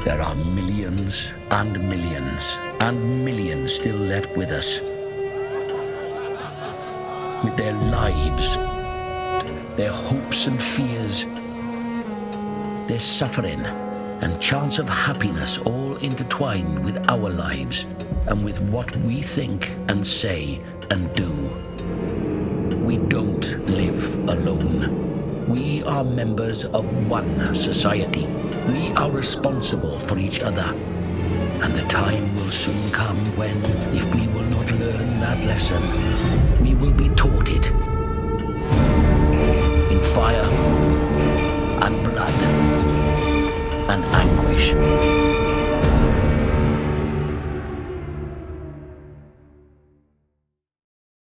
There are millions and millions and millions still left with us, with their lives, their hopes and fears, their suffering and chance of happiness all intertwined with our lives and with what we think and say and do. We don't live alone. We are members of one society. We are responsible for each other. And the time will soon come when, if we will not learn that lesson, we will be taught it. In fire and blood and anguish.